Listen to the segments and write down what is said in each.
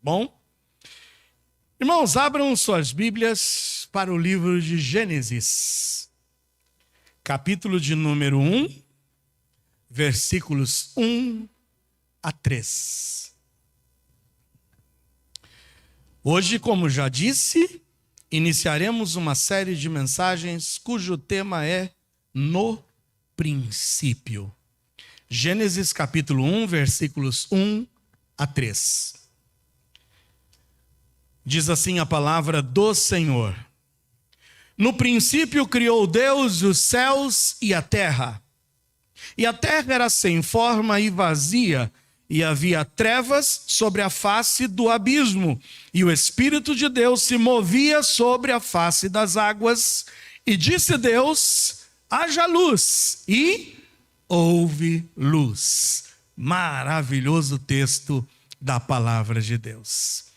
Bom, irmãos, abram suas Bíblias para o livro de Gênesis, capítulo de número 1, versículos 1 a 3. Hoje, como já disse, iniciaremos uma série de mensagens cujo tema é No Princípio. Gênesis capítulo 1, versículos 1 a 3. Diz assim a palavra do Senhor: No princípio criou Deus os céus e a terra era sem forma e vazia, e havia trevas sobre a face do abismo, e o Espírito de Deus se movia sobre a face das águas. E disse Deus: haja luz, e houve luz. Maravilhoso texto da palavra de Deus.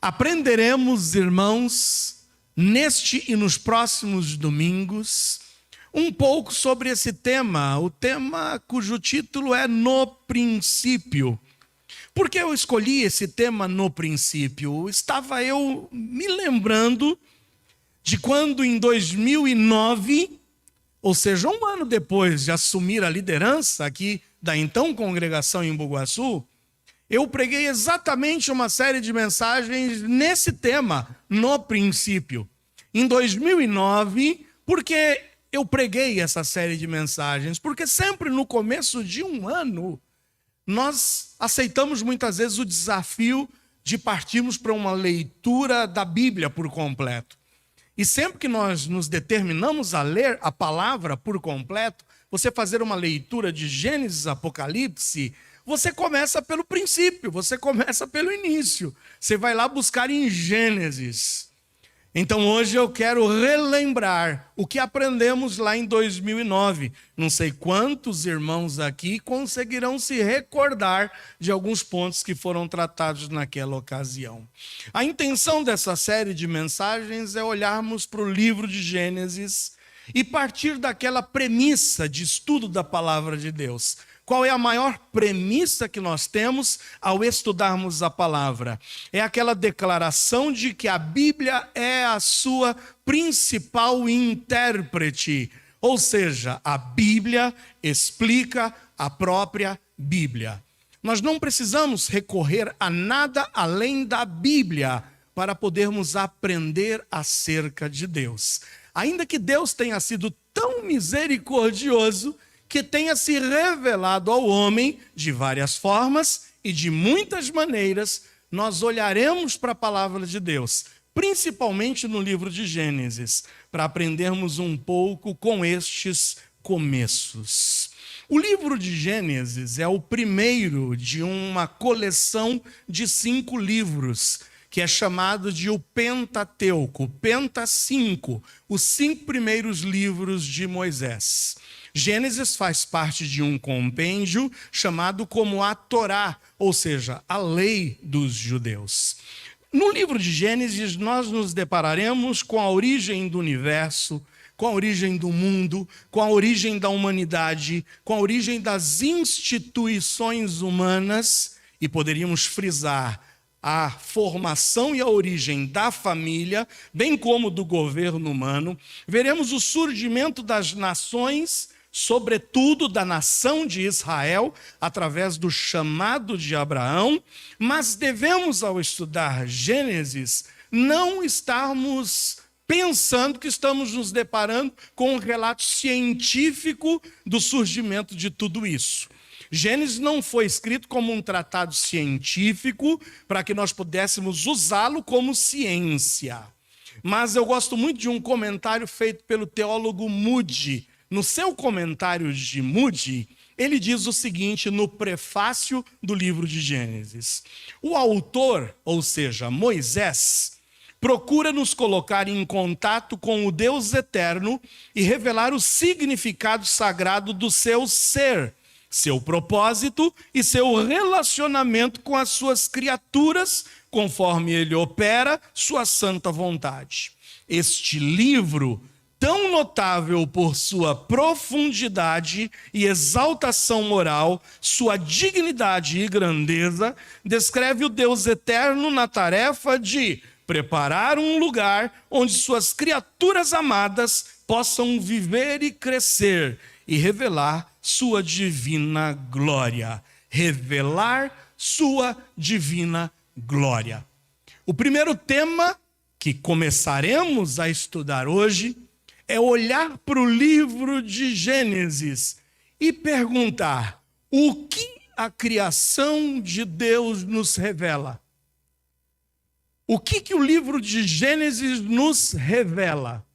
Aprenderemos, irmãos, neste e nos próximos domingos, um pouco sobre esse tema, o tema cujo título é No Princípio. Por que eu escolhi esse tema no princípio? Estava eu me lembrando de quando em 2009, ou seja, um ano depois de assumir a liderança aqui da então congregação em Bugaçu, eu preguei exatamente uma série de mensagens nesse tema, no princípio. Em 2009, por que eu preguei essa série de mensagens? Porque sempre no começo de um ano, nós aceitamos muitas vezes o desafio de partirmos para uma leitura da Bíblia por completo. E sempre que nós nos determinamos a ler a palavra por completo, você fazer uma leitura de Gênesis, Apocalipse, você começa pelo princípio, você começa pelo início. Você vai lá buscar em Gênesis. Então hoje eu quero relembrar o que aprendemos lá em 2009. Não sei quantos irmãos aqui conseguirão se recordar de alguns pontos que foram tratados naquela ocasião. A intenção dessa série de mensagens é olharmos para o livro de Gênesis e partir daquela premissa de estudo da palavra de Deus. Qual é a maior premissa que nós temos ao estudarmos a palavra? É aquela declaração de que a Bíblia é a sua principal intérprete. Ou seja, a Bíblia explica a própria Bíblia. Nós não precisamos recorrer a nada além da Bíblia para podermos aprender acerca de Deus. Ainda que Deus tenha sido tão misericordioso que tenha se revelado ao homem de várias formas e de muitas maneiras, nós olharemos para a palavra de Deus, principalmente no livro de Gênesis, para aprendermos um pouco com estes começos. O livro de Gênesis é o primeiro de uma coleção de 5 livros, que é chamado de o Pentateuco, Penta 5, os 5 primeiros livros de Moisés. Gênesis faz parte de um compêndio chamado como a Torá, ou seja, a lei dos judeus. No livro de Gênesis, nós nos depararemos com a origem do universo, com a origem do mundo, com a origem da humanidade, com a origem das instituições humanas, e poderíamos frisar a formação e a origem da família, bem como do governo humano. Veremos o surgimento das nações, sobretudo da nação de Israel, através do chamado de Abraão, mas devemos, ao estudar Gênesis, não estarmos pensando que estamos nos deparando com um relato científico do surgimento de tudo isso. Gênesis não foi escrito como um tratado científico para que nós pudéssemos usá-lo como ciência. Mas eu gosto muito de um comentário feito pelo teólogo Moody. No seu comentário de Moody, ele diz o seguinte no prefácio do livro de Gênesis: o autor, ou seja, Moisés, procura nos colocar em contato com o Deus eterno e revelar o significado sagrado do seu ser, seu propósito e seu relacionamento com as suas criaturas, conforme ele opera sua santa vontade. Este livro tão notável por sua profundidade e exaltação moral, sua dignidade e grandeza, descreve o Deus eterno na tarefa de preparar um lugar onde suas criaturas amadas possam viver e crescer e revelar sua divina glória. Revelar sua divina glória. O primeiro tema que começaremos a estudar hoje é olhar para o livro de Gênesis e perguntar: o que a criação de Deus nos revela? O que o livro de Gênesis nos revela?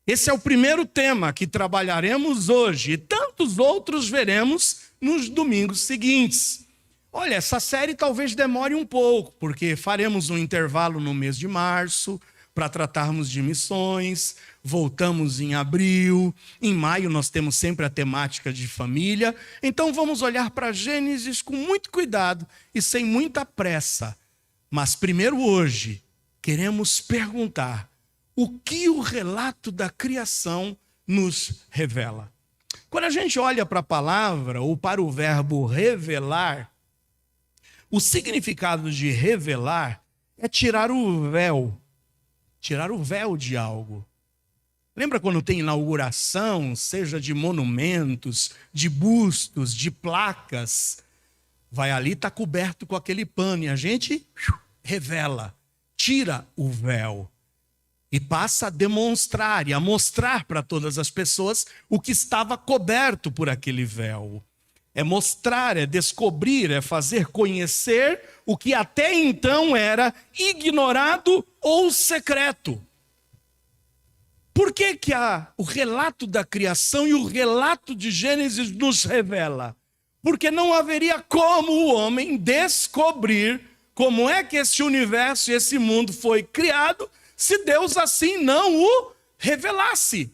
Esse é o primeiro tema que trabalharemos hoje e tantos outros veremos nos domingos seguintes. Olha, essa série talvez demore um pouco, porque faremos um intervalo no mês de março para tratarmos de missões, voltamos em abril, em maio nós temos sempre a temática de família, então vamos olhar para Gênesis com muito cuidado e sem muita pressa. Mas primeiro hoje, queremos perguntar o que o relato da criação nos revela. Quando a gente olha para a palavra ou para o verbo revelar, o significado de revelar é tirar o véu de algo. Lembra quando tem inauguração, seja de monumentos, de bustos, de placas? Vai ali, está coberto com aquele pano e a gente revela, tira o véu e passa a demonstrar e a mostrar para todas as pessoas o que estava coberto por aquele véu. É mostrar, é descobrir, é fazer conhecer o que até então era ignorado ou secreto. Por que o relato da criação e o relato de Gênesis nos revela? Porque não haveria como o homem descobrir como é que esse universo e esse mundo foi criado se Deus assim não o revelasse.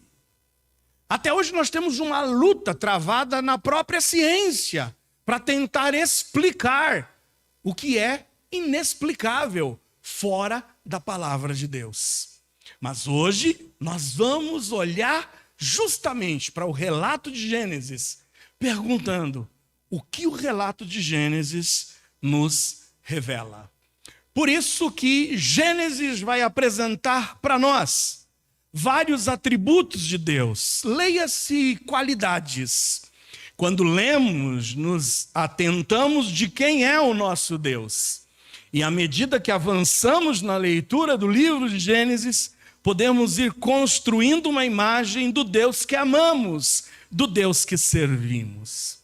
Até hoje nós temos uma luta travada na própria ciência para tentar explicar o que é inexplicável fora da palavra de Deus. Mas hoje nós vamos olhar justamente para o relato de Gênesis, perguntando o que o relato de Gênesis nos revela. Por isso que Gênesis vai apresentar para nós vários atributos de Deus. Leia-se qualidades. Quando lemos, nos atentamos de quem é o nosso Deus. E à medida que avançamos na leitura do livro de Gênesis, podemos ir construindo uma imagem do Deus que amamos, do Deus que servimos.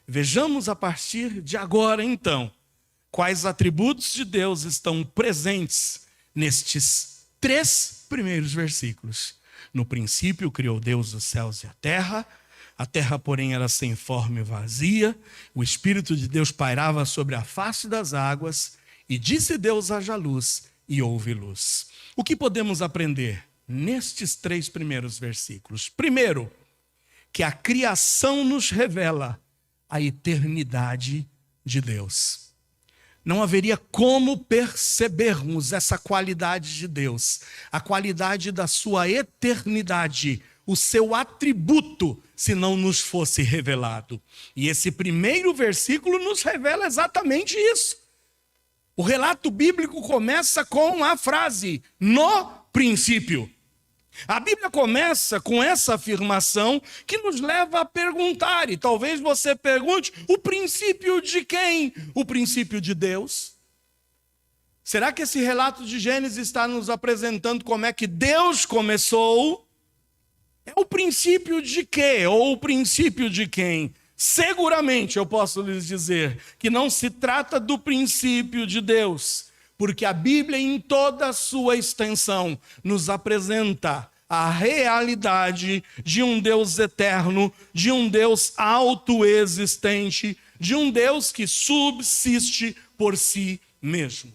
Vejamos a partir de agora, então, quais atributos de Deus estão presentes nestes 3 primeiros versículos. No princípio criou Deus os céus e a terra, porém, era sem forma e vazia, o Espírito de Deus pairava sobre a face das águas, e disse Deus: haja luz, e houve luz. O que podemos aprender nestes 3 primeiros versículos? Primeiro, que a criação nos revela a eternidade de Deus. Não haveria como percebermos essa qualidade de Deus, a qualidade da sua eternidade, o seu atributo, se não nos fosse revelado. E esse primeiro versículo nos revela exatamente isso. O relato bíblico começa com a frase, no princípio. A Bíblia começa com essa afirmação que nos leva a perguntar, e talvez você pergunte, o princípio de quem? O princípio de Deus? Será que esse relato de Gênesis está nos apresentando como é que Deus começou? É o princípio de quê? Ou o princípio de quem? Seguramente eu posso lhes dizer que não se trata do princípio de Deus, porque a Bíblia, em toda a sua extensão, nos apresenta a realidade de um Deus eterno, de um Deus autoexistente, de um Deus que subsiste por si mesmo.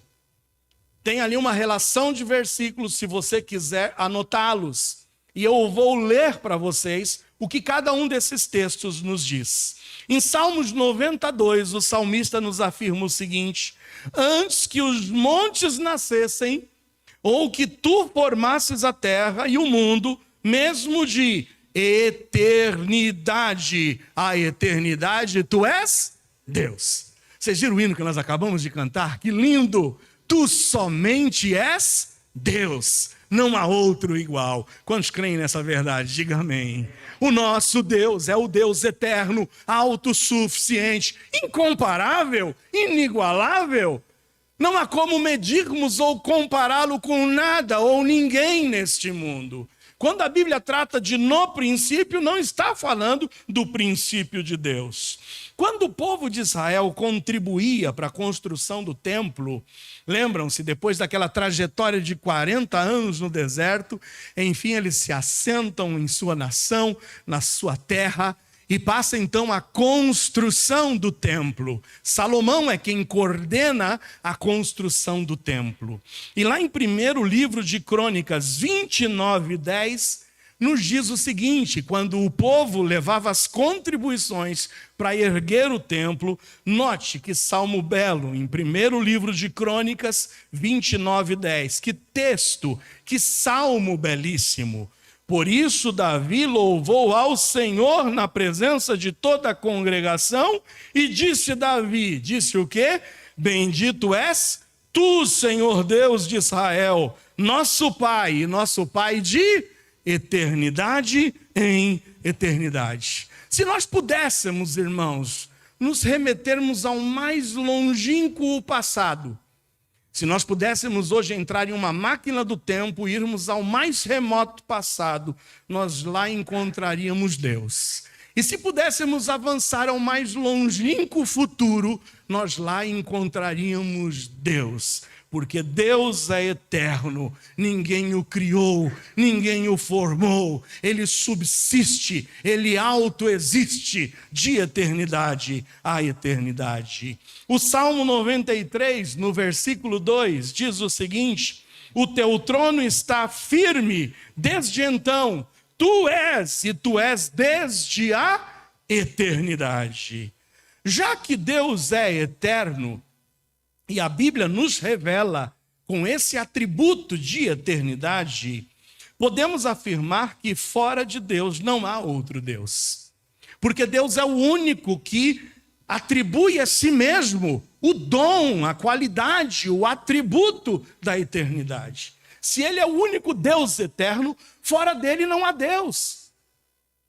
Tem ali uma relação de versículos, se você quiser anotá-los, e eu vou ler para vocês o que cada um desses textos nos diz. Em Salmos 92, o salmista nos afirma o seguinte: antes que os montes nascessem, ou que tu formasses a terra e o mundo, mesmo de eternidade a eternidade, tu és Deus. Vocês viram o hino que nós acabamos de cantar? Que lindo! Tu somente és Deus, não há outro igual. Quantos creem nessa verdade? Diga amém. O nosso Deus é o Deus eterno, autossuficiente, incomparável, inigualável. Não há como medirmos ou compará-lo com nada ou ninguém neste mundo. Quando a Bíblia trata de no princípio, não está falando do princípio de Deus. Quando o povo de Israel contribuía para a construção do templo, lembram-se, depois daquela trajetória de 40 anos no deserto, enfim, eles se assentam em sua nação, na sua terra, e passa então a construção do templo. Salomão é quem coordena a construção do templo. E lá em 1º livro de Crônicas 29:10, nos diz o seguinte: quando o povo levava as contribuições para erguer o templo, note que salmo belo, em 1º livro de Crônicas 29:10. Que texto, que salmo belíssimo! Por isso Davi louvou ao Senhor na presença de toda a congregação e disse Davi, disse o quê? Bendito és tu, Senhor Deus de Israel, nosso Pai de eternidade em eternidade. Se nós pudéssemos, irmãos, nos remetermos ao mais longínquo passado, se nós pudéssemos hoje entrar em uma máquina do tempo e irmos ao mais remoto passado, nós lá encontraríamos Deus. E se pudéssemos avançar ao mais longínquo futuro, nós lá encontraríamos Deus. Porque Deus é eterno, ninguém o criou, ninguém o formou, ele subsiste, ele autoexiste de eternidade a eternidade. O Salmo 93, no versículo 2, diz o seguinte: o teu trono está firme desde então, tu és desde a eternidade. Já que Deus é eterno, e a Bíblia nos revela com esse atributo de eternidade, podemos afirmar que fora de Deus não há outro Deus. Porque Deus é o único que atribui a si mesmo o dom, a qualidade, o atributo da eternidade. Se Ele é o único Deus eterno, fora dele não há Deus.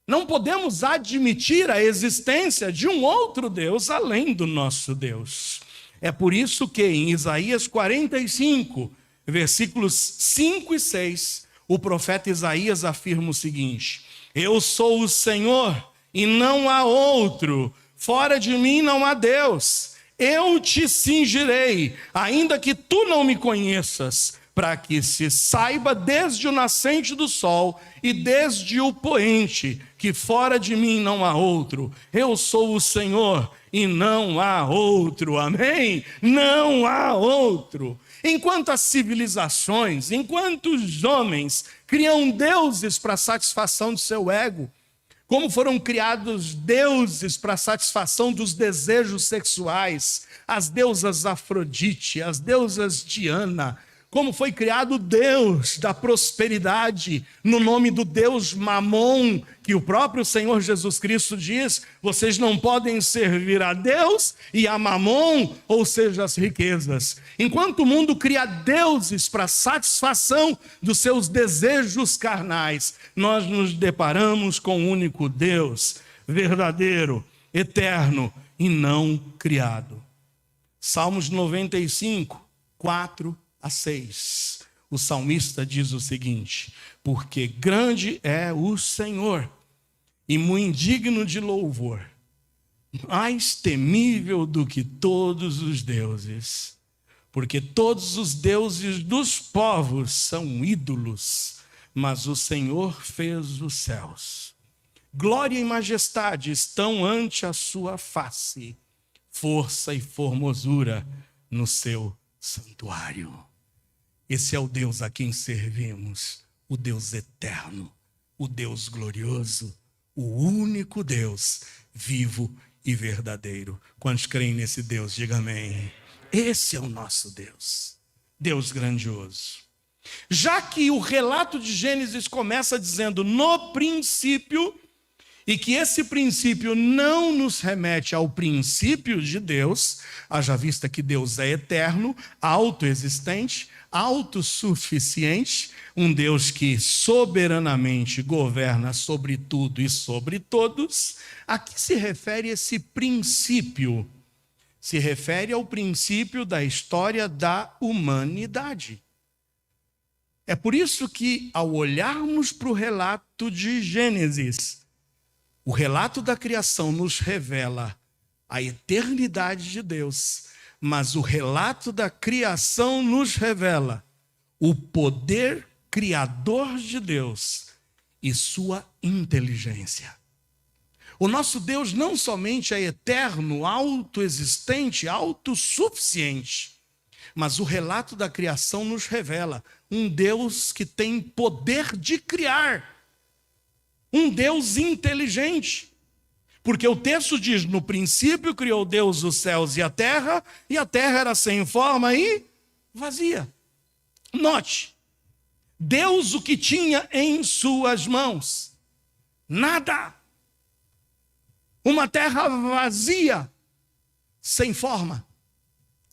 Não podemos admitir a existência de um outro Deus além do nosso Deus. É por isso que em Isaías 45, versículos 5 e 6, o profeta Isaías afirma o seguinte: eu sou o Senhor e não há outro, fora de mim não há Deus. Eu te cingirei, ainda que tu não me conheças, para que se saiba desde o nascente do sol e desde o poente, que fora de mim não há outro. Eu sou o Senhor e não há outro, amém? Não há outro. Enquanto as civilizações, enquanto os homens criam deuses para a satisfação do seu ego, como foram criados deuses para a satisfação dos desejos sexuais, as deusas Afrodite, as deusas Diana, como foi criado o Deus da prosperidade, no nome do Deus Mamon, que o próprio Senhor Jesus Cristo diz: vocês não podem servir a Deus e a Mamon, ou seja, as riquezas. Enquanto o mundo cria deuses para satisfação dos seus desejos carnais, nós nos deparamos com um único Deus, verdadeiro, eterno e não criado. Salmos 95, 4 a 6, o salmista diz o seguinte: porque grande é o Senhor e muito digno de louvor, mais temível do que todos os deuses, porque todos os deuses dos povos são ídolos, mas o Senhor fez os céus. Glória e majestade estão ante a sua face, força e formosura no seu santuário. Esse é o Deus a quem servimos, o Deus eterno, o Deus glorioso, o único Deus vivo e verdadeiro. Quantos creem nesse Deus, diga amém. Esse é o nosso Deus, Deus grandioso. Já que o relato de Gênesis começa dizendo no princípio, e que esse princípio não nos remete ao princípio de Deus, haja vista que Deus é eterno, autoexistente, autossuficiente, um Deus que soberanamente governa sobre tudo e sobre todos, a que se refere esse princípio? Se refere ao princípio da história da humanidade. É por isso que, ao olharmos para o relato de Gênesis, o relato da criação nos revela a eternidade de Deus, mas o relato da criação nos revela o poder criador de Deus e sua inteligência. O nosso Deus não somente é eterno, autoexistente, autossuficiente, mas o relato da criação nos revela um Deus que tem poder de criar, um Deus inteligente. Porque o texto diz, no princípio criou Deus os céus e a terra era sem forma e vazia. Note, Deus o que tinha em suas mãos? Nada. Uma terra vazia, sem forma.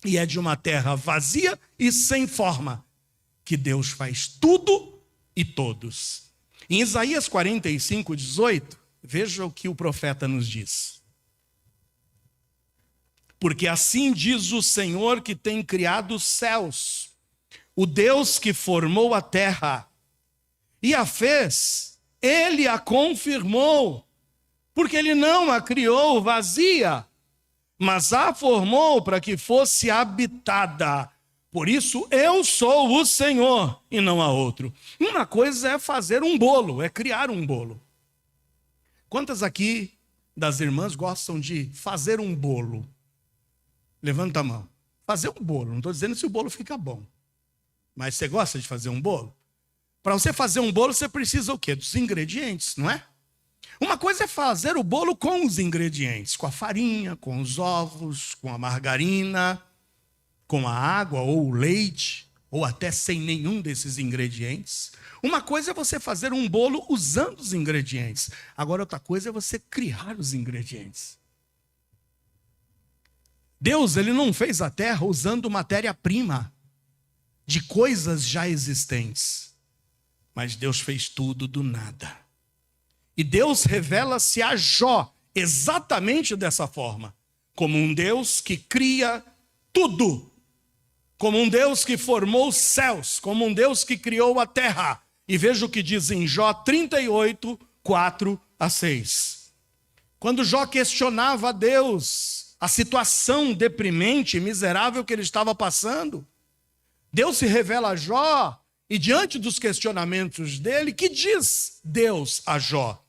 E é de uma terra vazia e sem forma que Deus faz tudo e todos. Em Isaías 45, 18, veja o que o profeta nos diz. Porque assim diz o Senhor que tem criado os céus, o Deus que formou a terra, e a fez, ele a confirmou, porque ele não a criou vazia, mas a formou para que fosse habitada. Por isso, eu sou o Senhor e não há outro. Uma coisa é fazer um bolo, é criar um bolo. Quantas aqui das irmãs gostam de fazer um bolo? Levanta a mão. Fazer um bolo, não estou dizendo se o bolo fica bom. Mas você gosta de fazer um bolo? Para você fazer um bolo, você precisa o quê? Dos ingredientes, não é? Uma coisa é fazer o bolo com os ingredientes, com a farinha, com os ovos, com a margarina, com a água ou o leite, ou até sem nenhum desses ingredientes. Uma coisa é você fazer um bolo usando os ingredientes. Agora, outra coisa é você criar os ingredientes. Deus, ele não fez a terra usando matéria-prima de coisas já existentes. Mas Deus fez tudo do nada. E Deus revela-se a Jó exatamente dessa forma. Como um Deus que cria tudo. Como um Deus que formou os céus, como um Deus que criou a terra. E veja o que diz em Jó 38, 4 a 6. Quando Jó questionava a Deus, a situação deprimente e miserável que ele estava passando, Deus se revela a Jó, e diante dos questionamentos dele, que diz Deus a Jó?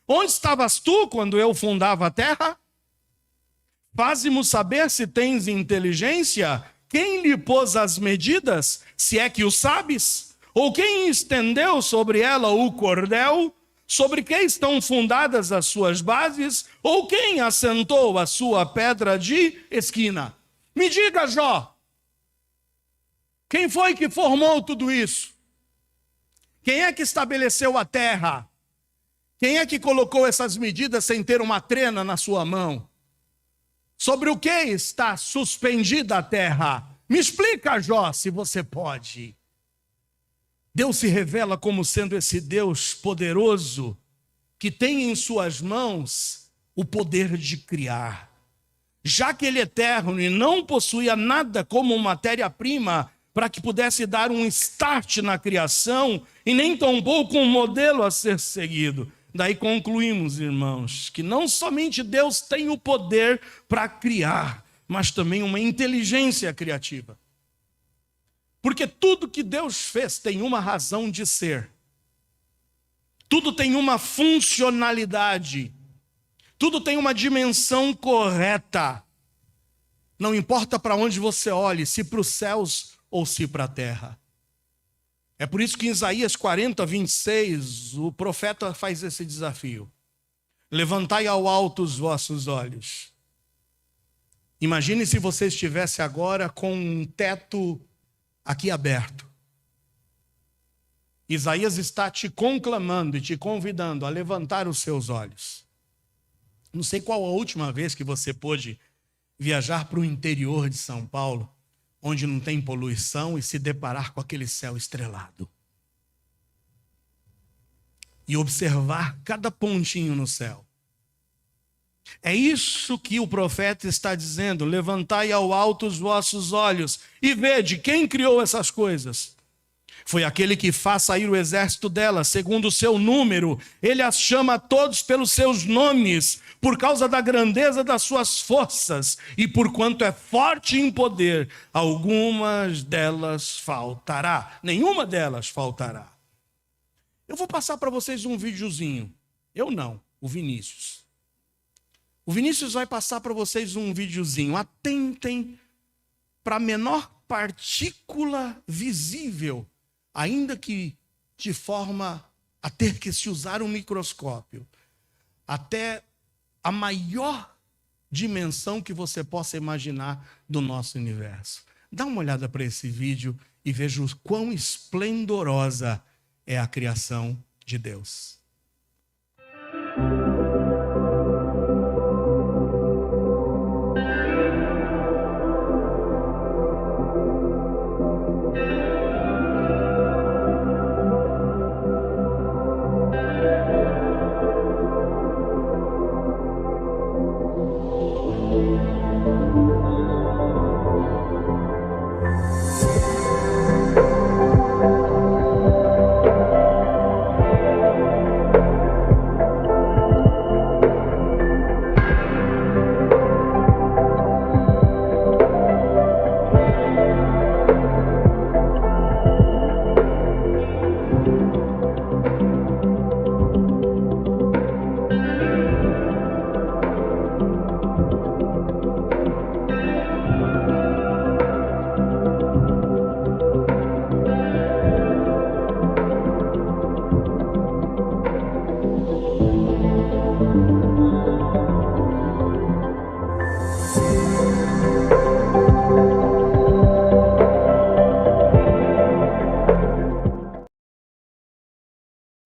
Onde estavas tu quando eu fundava a terra? Faze-mo saber se tens inteligência. Quem lhe pôs as medidas, se é que o sabes? Ou quem estendeu sobre ela o cordel? Sobre que estão fundadas as suas bases? Ou quem assentou a sua pedra de esquina? Me diga, Jó, quem foi que formou tudo isso? Quem é que estabeleceu a terra? Quem é que colocou essas medidas sem ter uma trena na sua mão? Sobre o que está suspendida a terra? Me explica, Jó, se você pode. Deus se revela como sendo esse Deus poderoso que tem em suas mãos o poder de criar. Já que ele é eterno e não possuía nada como matéria-prima para que pudesse dar um start na criação e nem tampouco um modelo a ser seguido. Daí concluímos, irmãos, que não somente Deus tem o poder para criar, mas também uma inteligência criativa. Porque tudo que Deus fez tem uma razão de ser. Tudo tem uma funcionalidade. Tudo tem uma dimensão correta. Não importa para onde você olhe, se para os céus ou se para a terra. É por isso que em Isaías 40, 26, o profeta faz esse desafio. Levantai ao alto os vossos olhos. Imagine se você estivesse agora com um teto aqui aberto. Isaías está te conclamando e te convidando a levantar os seus olhos. Não sei qual a última vez que você pôde viajar para o interior de São Paulo, onde não tem poluição, e se deparar com aquele céu estrelado. E observar cada pontinho no céu. É isso que o profeta está dizendo: levantai ao alto os vossos olhos e vede quem criou essas coisas. Foi aquele que faz sair o exército delas, segundo o seu número. Ele as chama todos pelos seus nomes, por causa da grandeza das suas forças, e porquanto é forte em poder, algumas delas faltará. Nenhuma delas faltará. Eu vou passar para vocês um videozinho. Eu não, o Vinícius. O Vinícius vai passar para vocês um videozinho. Atentem para a menor partícula visível, ainda que de forma a ter que se usar um microscópio, até a maior dimensão que você possa imaginar do nosso universo. Dá uma olhada para esse vídeo e veja o quão esplendorosa é a criação de Deus.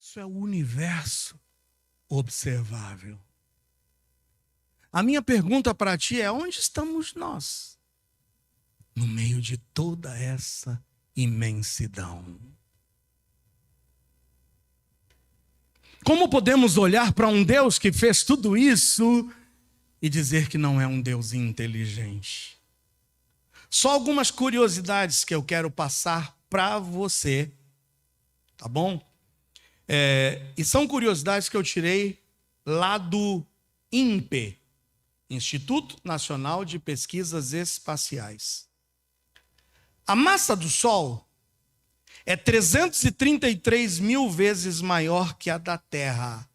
Isso é o universo observável. A minha pergunta para ti é: onde estamos nós? No meio de toda essa imensidão. Como podemos olhar para um Deus que fez tudo isso e dizer que não é um Deus inteligente? Só algumas curiosidades que eu quero passar para você, tá bom? E são curiosidades que eu tirei lá do INPE, Instituto Nacional de Pesquisas Espaciais. A massa do Sol é 333 mil vezes maior que a da Terra.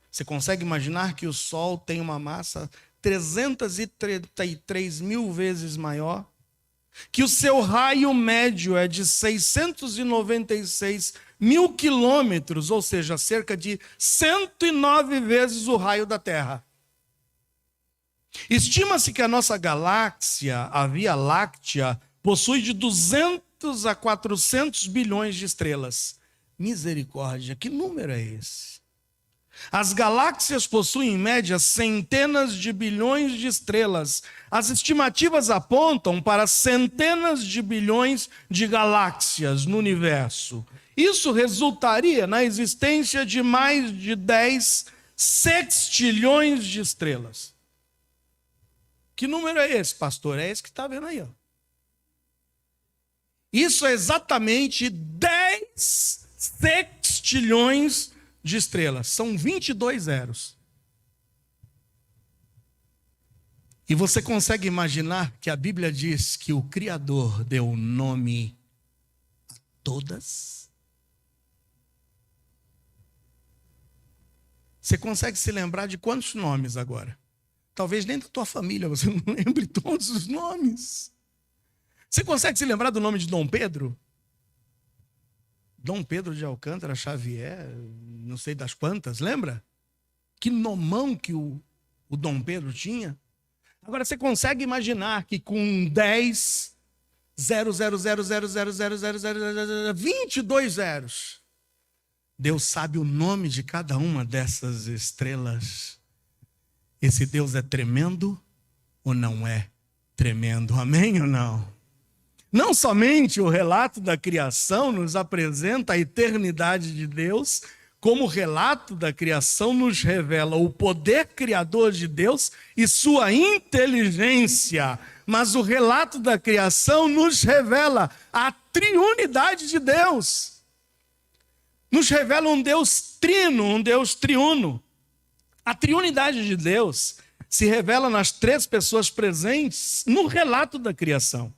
Você consegue imaginar que o Sol tem uma massa 333 mil vezes maior? Que o seu raio médio é de 696 mil quilômetros, ou seja, cerca de 109 vezes o raio da Terra. Estima-se que a nossa galáxia, a Via Láctea, possui de 200 a 400 bilhões de estrelas. Misericórdia, que número é esse? As galáxias possuem, em média, centenas de bilhões de estrelas. As estimativas apontam para centenas de bilhões de galáxias no universo. Isso resultaria na existência de mais de 10 sextilhões de estrelas. Que número é esse, pastor? É esse que está vendo aí, ó. Isso é exatamente 10 sextilhões de estrelas. São 22 zeros. E você consegue imaginar que a Bíblia diz que o Criador deu nome a todas? Você consegue se lembrar de quantos nomes agora? Talvez nem da tua família você não lembre todos os nomes. Você consegue se lembrar do nome de Dom Pedro? Dom Pedro de Alcântara Xavier, não sei das quantas, lembra? Que nomão que o Dom Pedro tinha. Agora você consegue imaginar que com 10 22 zeros. Deus sabe o nome de cada uma dessas estrelas. Esse Deus é tremendo ou não é tremendo? Amém ou não? Não somente o relato da criação nos apresenta a eternidade de Deus, como o relato da criação nos revela o poder criador de Deus e sua inteligência. Mas o relato da criação nos revela a triunidade de Deus. Nos revela um Deus trino, um Deus triuno. A triunidade de Deus se revela nas três pessoas presentes no relato da criação.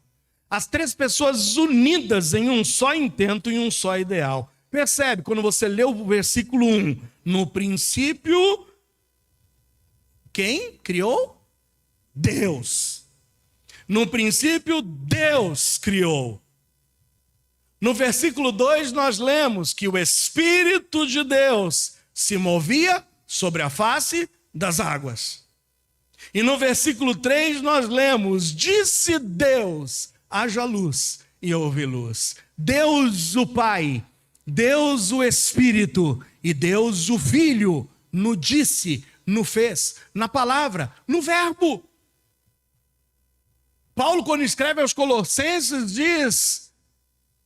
As três pessoas unidas em um só intento e um só ideal. Percebe, quando você lê o versículo 1, no princípio, quem criou? Deus. No princípio, Deus criou. No versículo 2, nós lemos que o Espírito de Deus se movia sobre a face das águas. E no versículo 3, nós lemos, disse Deus, haja luz e houve luz. Deus o Pai, Deus o Espírito e Deus o Filho, no disse, no fez, na palavra, no verbo. Paulo, quando escreve aos Colossenses, diz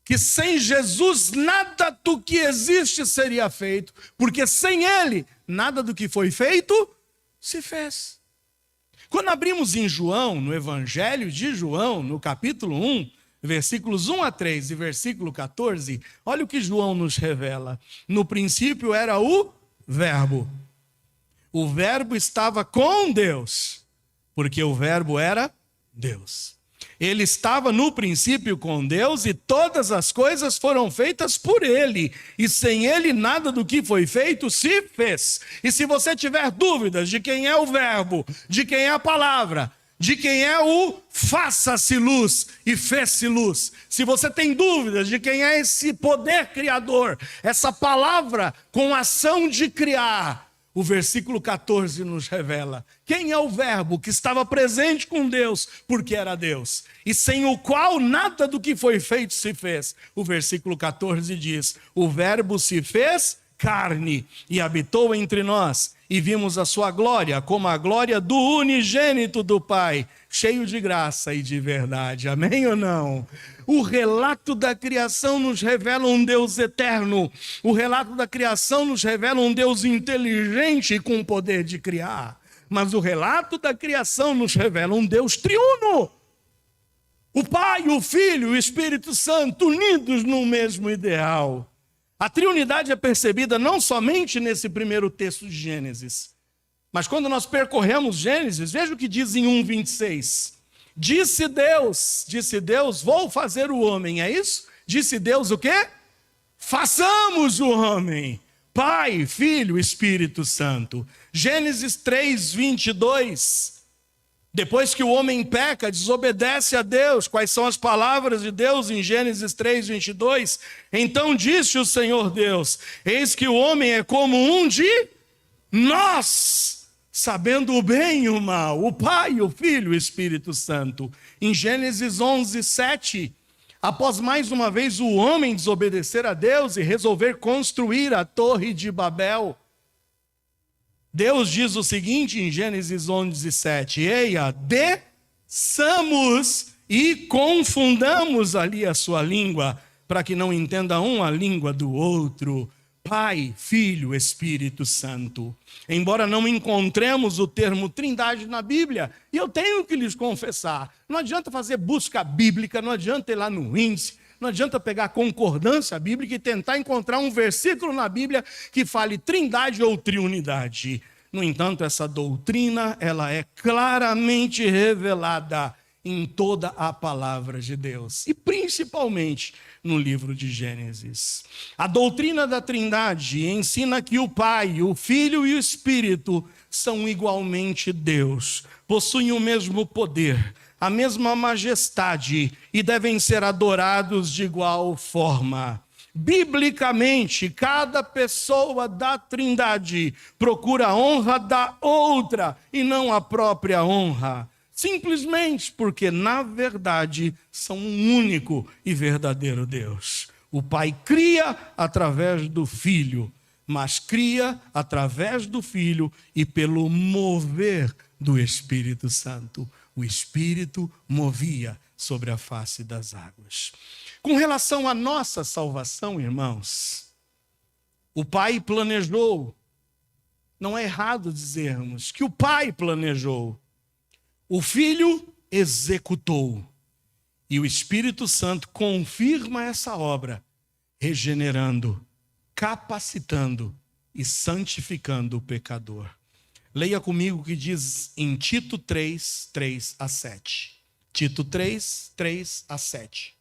que sem Jesus nada do que existe seria feito, porque sem Ele nada do que foi feito se fez. Quando abrimos em João, no Evangelho de João, no capítulo 1, versículos 1 a 3 e versículo 14, olha o que João nos revela. No princípio era o Verbo. O Verbo estava com Deus, porque o Verbo era Deus. Ele estava no princípio com Deus e todas as coisas foram feitas por Ele. E sem Ele nada do que foi feito se fez. E se você tiver dúvidas de quem é o Verbo, de quem é a palavra, de quem é o faça-se luz e fez-se luz. Se você tem dúvidas de quem é esse poder criador, essa palavra com ação de criar, o versículo 14 nos revela quem é o Verbo que estava presente com Deus, porque era Deus, e sem o qual nada do que foi feito se fez. O versículo 14 diz, o Verbo se fez carne e habitou entre nós, e vimos a sua glória, como a glória do unigênito do Pai, cheio de graça e de verdade. Amém ou não? O relato da criação nos revela um Deus eterno. O relato da criação nos revela um Deus inteligente e com o poder de criar. Mas o relato da criação nos revela um Deus triuno. O Pai, o Filho e o Espírito Santo unidos no mesmo ideal. A triunidade é percebida não somente nesse primeiro texto de Gênesis, mas quando nós percorremos Gênesis, veja o que diz em 1:26. Disse Deus, vou fazer o homem, é isso? Disse Deus o quê? Façamos o homem. Pai, Filho, Espírito Santo. Gênesis 3:22. Depois que o homem peca, desobedece a Deus, quais são as palavras de Deus em Gênesis 3:22? Então disse o Senhor Deus, eis que o homem é como um de nós, sabendo o bem e o mal, o Pai, o Filho e o Espírito Santo. Em Gênesis 11:7, após mais uma vez o homem desobedecer a Deus e resolver construir a Torre de Babel, Deus diz o seguinte em Gênesis 11:7, eia, desçamos e confundamos ali a sua língua, para que não entenda um a língua do outro. Pai, Filho, Espírito Santo. Embora não encontremos o termo trindade na Bíblia, e eu tenho que lhes confessar, não adianta fazer busca bíblica, não adianta ir lá no índice, não adianta pegar a concordância bíblica e tentar encontrar um versículo na Bíblia que fale trindade ou triunidade. No entanto, essa doutrina, ela é claramente revelada em toda a palavra de Deus, e principalmente no livro de Gênesis. A doutrina da trindade ensina que o Pai, o Filho e o Espírito são igualmente Deus, possuem o mesmo poder, a mesma majestade e devem ser adorados de igual forma. Biblicamente, cada pessoa da Trindade procura a honra da outra e não a própria honra. Simplesmente porque, na verdade, são um único e verdadeiro Deus. O Pai cria através do Filho, mas cria através do Filho e pelo mover do Espírito Santo. O Espírito movia sobre a face das águas. Com relação à nossa salvação, irmãos, o Pai planejou. Não é errado dizermos que o Pai planejou. O Filho executou. E o Espírito Santo confirma essa obra, regenerando, capacitando e santificando o pecador. Leia comigo o que diz em Tito 3, 3 a 7. Tito 3, 3 a 7.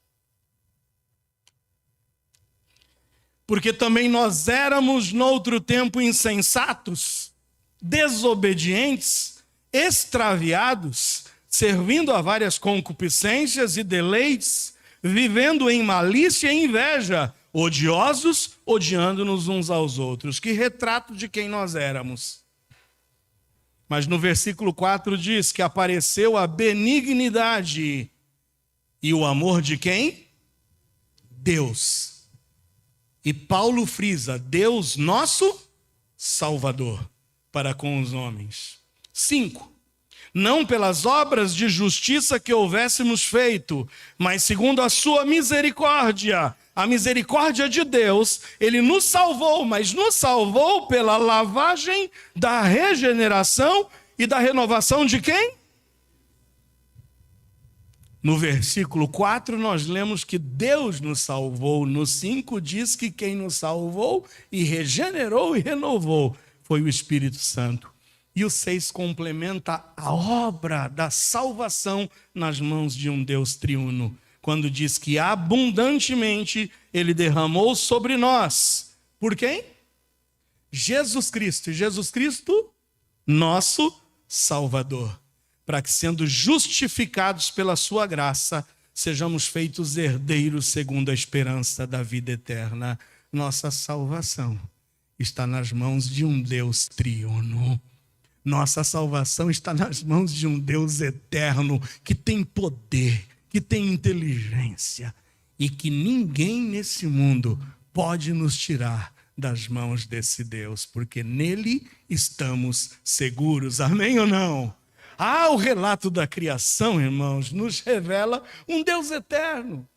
Porque também nós éramos noutro tempo insensatos, desobedientes, extraviados, servindo a várias concupiscências e deleites, vivendo em malícia e inveja, odiosos, odiando-nos uns aos outros. Que retrato de quem nós éramos. Mas no versículo 4 diz que apareceu a benignidade e o amor de quem? Deus. E Paulo frisa, Deus nosso Salvador para com os homens. 5. Não pelas obras de justiça que houvéssemos feito, mas segundo a sua misericórdia. A misericórdia de Deus, Ele nos salvou, mas nos salvou pela lavagem da regeneração e da renovação de quem? No versículo 4 nós lemos que Deus nos salvou. No 5 diz que quem nos salvou e regenerou e renovou foi o Espírito Santo. E o 6 complementa a obra da salvação nas mãos de um Deus triuno, quando diz que abundantemente Ele derramou sobre nós. Por quem? Jesus Cristo. E Jesus Cristo, nosso Salvador. Para que, sendo justificados pela sua graça, sejamos feitos herdeiros segundo a esperança da vida eterna. Nossa salvação está nas mãos de um Deus triuno. Nossa salvação está nas mãos de um Deus eterno, que tem poder, que tem inteligência, e que ninguém nesse mundo pode nos tirar das mãos desse Deus, porque nele estamos seguros. Amém ou não? O relato da criação, irmãos, nos revela um Deus eterno.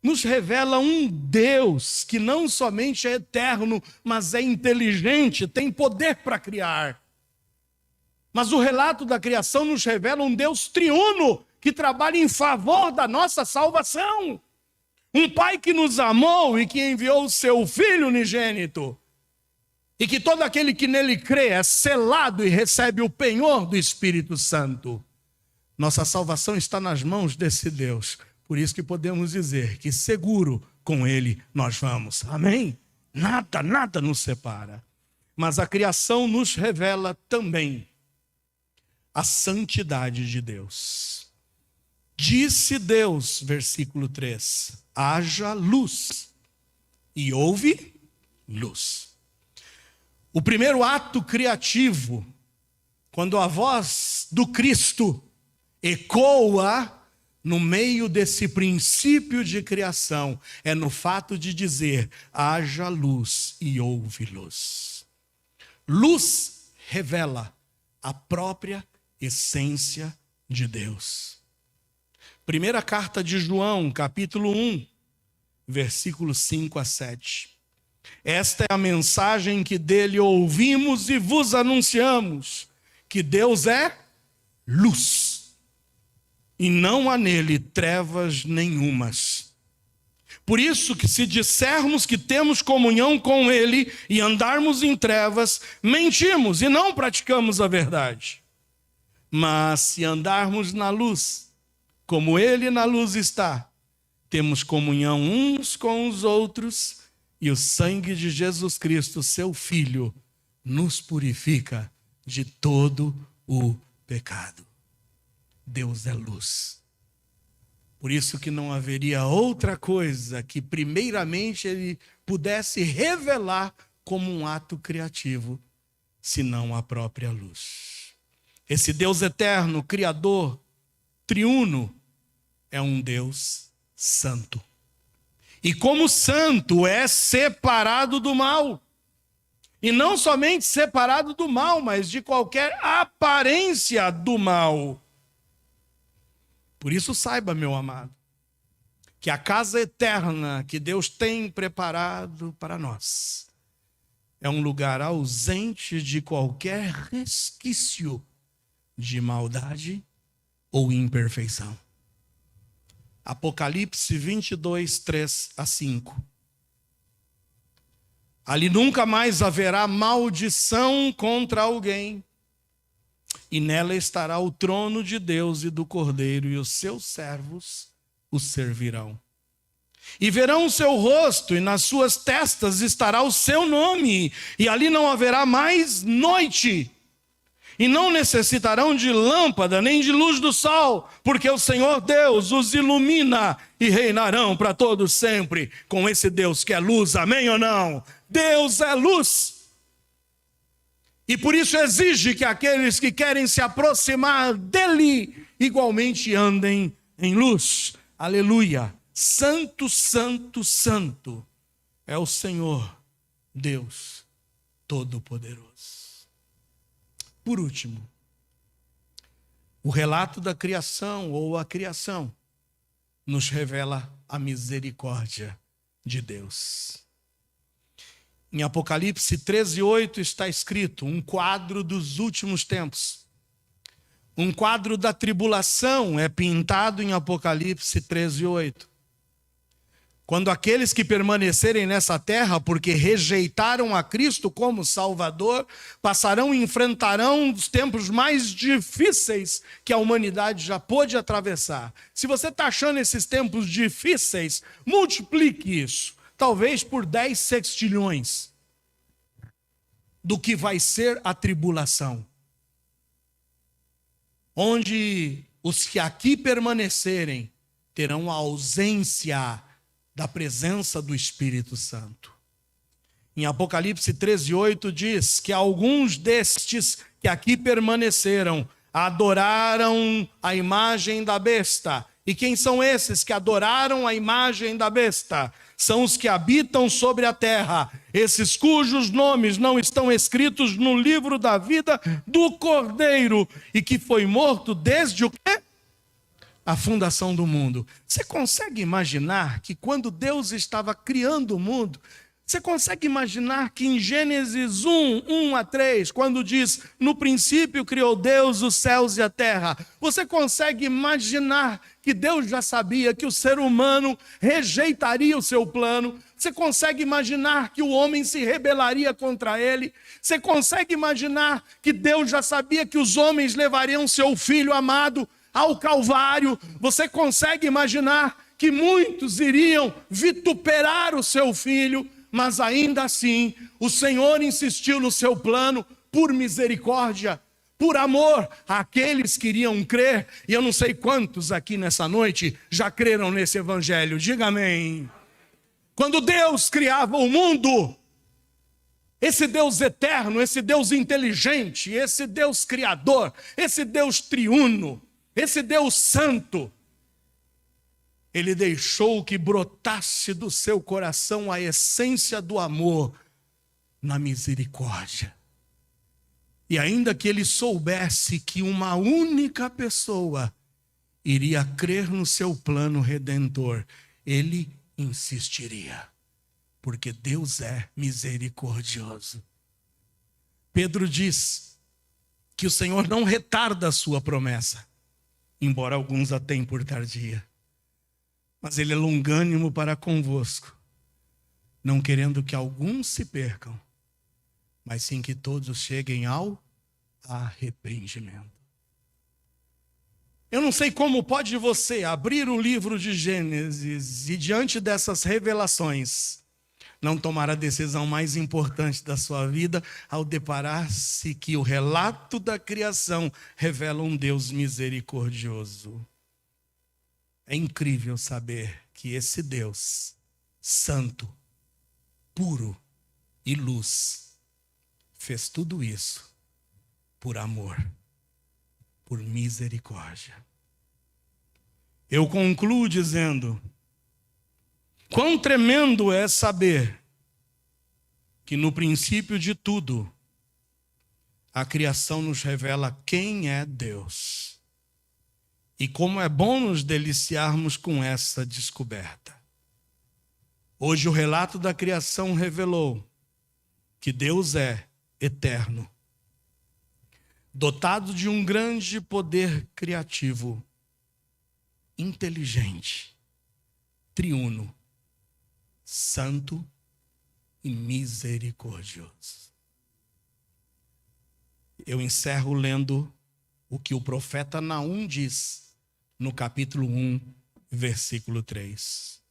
Nos revela um Deus que não somente é eterno, mas é inteligente, tem poder para criar. Mas o relato da criação nos revela um Deus triuno, que trabalha em favor da nossa salvação. Um Pai que nos amou e que enviou o seu Filho unigênito. E que todo aquele que nele crê é selado e recebe o penhor do Espírito Santo. Nossa salvação está nas mãos desse Deus. Por isso que podemos dizer que seguro com ele nós vamos. Amém? Nada nos separa. Mas a criação nos revela também a santidade de Deus. Disse Deus, versículo 3, haja luz, e houve luz. O primeiro ato criativo, quando a voz do Cristo ecoa no meio desse princípio de criação, é no fato de dizer, haja luz e houve luz. Luz revela a própria essência de Deus. Primeira carta de João, capítulo 1, versículos 5 a 7. Esta é a mensagem que dele ouvimos e vos anunciamos, que Deus é luz, e não há nele trevas nenhumas. Por isso que se dissermos que temos comunhão com ele e andarmos em trevas, mentimos e não praticamos a verdade. Mas se andarmos na luz, como ele na luz está, temos comunhão uns com os outros, e o sangue de Jesus Cristo, seu Filho, nos purifica de todo o pecado. Deus é luz. Por isso que não haveria outra coisa que primeiramente ele pudesse revelar como um ato criativo, senão a própria luz. Esse Deus eterno, criador, triuno, é um Deus santo. E como santo é separado do mal. E não somente separado do mal, mas de qualquer aparência do mal. Por isso saiba, meu amado, que a casa eterna que Deus tem preparado para nós é um lugar ausente de qualquer resquício de maldade ou imperfeição. Apocalipse 22, 3-5. Ali nunca mais haverá maldição contra alguém, e nela estará o trono de Deus e do Cordeiro, e os seus servos o servirão. E verão o seu rosto, e nas suas testas estará o seu nome, e ali não haverá mais noite. E não necessitarão de lâmpada, nem de luz do sol, porque o Senhor Deus os ilumina e reinarão para todos sempre com esse Deus que é luz, amém ou não? Deus é luz. E por isso exige que aqueles que querem se aproximar dele igualmente andem em luz. Aleluia. Santo, santo, santo é o Senhor Deus Todo-Poderoso. Por último, o relato da criação ou a criação nos revela a misericórdia de Deus. Em Apocalipse 13:8 está escrito um quadro dos últimos tempos. Um quadro da tribulação é pintado em Apocalipse 13:8. Quando aqueles que permanecerem nessa terra, porque rejeitaram a Cristo como Salvador, passarão e enfrentarão os tempos mais difíceis que a humanidade já pôde atravessar. Se você está achando esses tempos difíceis, multiplique isso, talvez por 10 sextilhões do que vai ser a tribulação. Onde os que aqui permanecerem terão a ausência da presença do Espírito Santo. Em Apocalipse 13:8 diz que alguns destes que aqui permaneceram adoraram a imagem da besta. E quem são esses que adoraram a imagem da besta? São os que habitam sobre a terra, esses cujos nomes não estão escritos no livro da vida do Cordeiro e que foi morto desde o quê? A fundação do mundo. Você consegue imaginar que quando Deus estava criando o mundo, você consegue imaginar que em Gênesis 1:1-3, quando diz, no princípio criou Deus os céus e a terra, você consegue imaginar que Deus já sabia que o ser humano rejeitaria o seu plano? Você consegue imaginar que o homem se rebelaria contra ele? Você consegue imaginar que Deus já sabia que os homens levariam seu filho amado ao Calvário? Você consegue imaginar que muitos iriam vituperar o seu filho, mas ainda assim o Senhor insistiu no seu plano por misericórdia, por amor àqueles que iriam crer? E eu não sei quantos aqui nessa noite já creram nesse evangelho, diga amém. Quando Deus criava o mundo, esse Deus eterno, esse Deus inteligente, esse Deus criador, esse Deus triuno, esse Deus santo, ele deixou que brotasse do seu coração a essência do amor na misericórdia. E ainda que ele soubesse que uma única pessoa iria crer no seu plano redentor, ele insistiria, porque Deus é misericordioso. Pedro diz que o Senhor não retarda a sua promessa, embora alguns a tenham por tardia. Mas ele é longânimo para convosco, não querendo que alguns se percam, mas sim que todos cheguem ao arrependimento. Eu não sei como pode você abrir o livro de Gênesis e diante dessas revelações não tomar a decisão mais importante da sua vida ao deparar-se que o relato da criação revela um Deus misericordioso. É incrível saber que esse Deus santo, puro e luz fez tudo isso por amor. por misericórdia. Eu concluo dizendo: quão tremendo é saber que no princípio de tudo, a criação nos revela quem é Deus. E como é bom nos deliciarmos com essa descoberta. Hoje o relato da criação revelou que Deus é eterno, dotado de um grande poder criativo, inteligente, triuno, santo e misericordioso. Eu encerro lendo o que o profeta Naum diz no capítulo 1, versículo 3.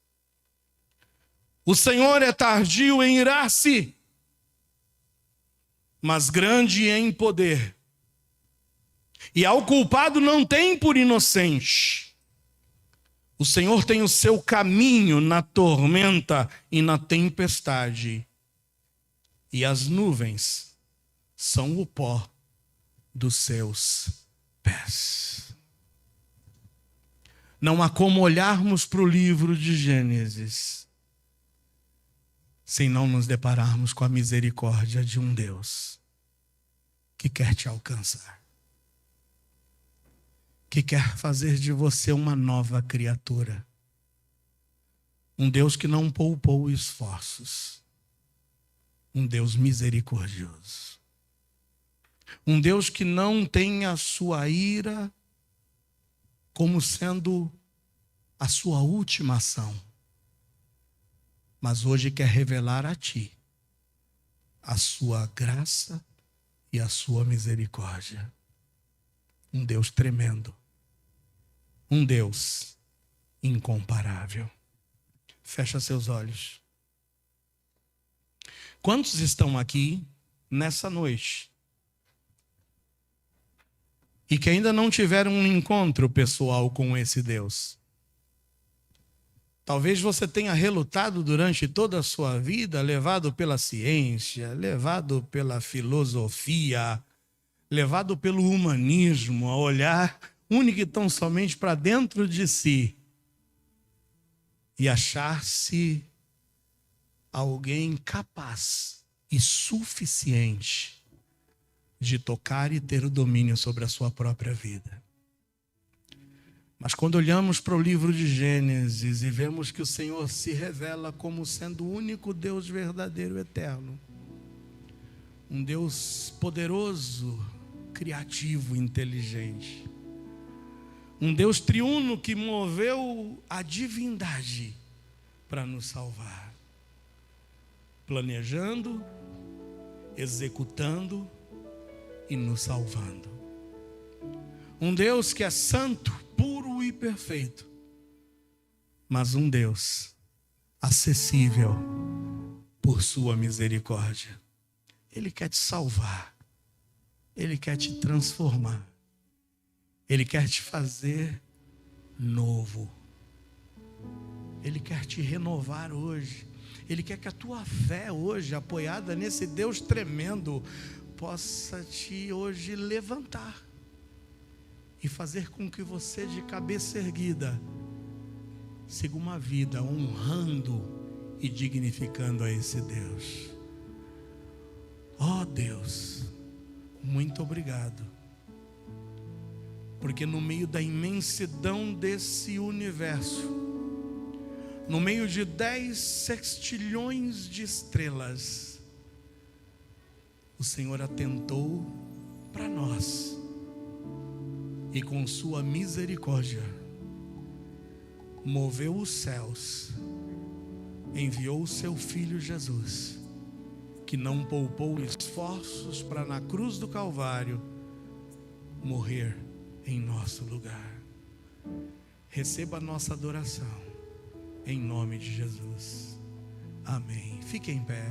O Senhor é tardio em irar-se, mas grande em poder, e ao culpado não tem por inocente. O Senhor tem o seu caminho na tormenta e na tempestade, e as nuvens são o pó dos seus pés. Não há como olharmos para o livro de Gênesis sem não nos depararmos com a misericórdia de um Deus que quer te alcançar, que quer fazer de você uma nova criatura. Um Deus que não poupou esforços. Um Deus misericordioso. Um Deus que não tem a sua ira como sendo a sua última ação. Mas hoje quer revelar a ti a sua graça e a sua misericórdia. Um Deus tremendo. Um Deus incomparável. Fecha seus olhos. Quantos estão aqui nessa noite e que ainda não tiveram um encontro pessoal com esse Deus? Talvez você tenha relutado durante toda a sua vida, levado pela ciência, levado pela filosofia, levado pelo humanismo, a olhar única e tão somente para dentro de si e achar-se alguém capaz e suficiente de tocar e ter o domínio sobre a sua própria vida. Mas quando olhamos para o livro de Gênesis e vemos que o Senhor se revela como sendo o único Deus verdadeiro, eterno, um Deus poderoso, criativo, inteligente, um Deus triuno que moveu a divindade para nos salvar, planejando, executando e nos salvando. Um Deus que é santo, puro e perfeito, mas um Deus acessível por sua misericórdia. Ele quer te salvar, Ele quer te transformar, Ele quer te fazer novo, Ele quer te renovar hoje. Ele quer que a tua fé hoje, apoiada nesse Deus tremendo, possa te hoje levantar e fazer com que você, de cabeça erguida, siga uma vida honrando e dignificando a esse Deus. Ó Deus, muito obrigado, porque no meio da imensidão desse universo, no meio de 10 sextilhões de estrelas, o Senhor atentou para nós e com sua misericórdia moveu os céus, enviou o seu Filho Jesus, que não poupou esforços para na cruz do Calvário morrer em nosso lugar. Receba a nossa adoração em nome de Jesus. Amém. Fique em pé.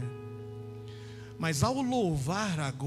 Mas ao louvar agora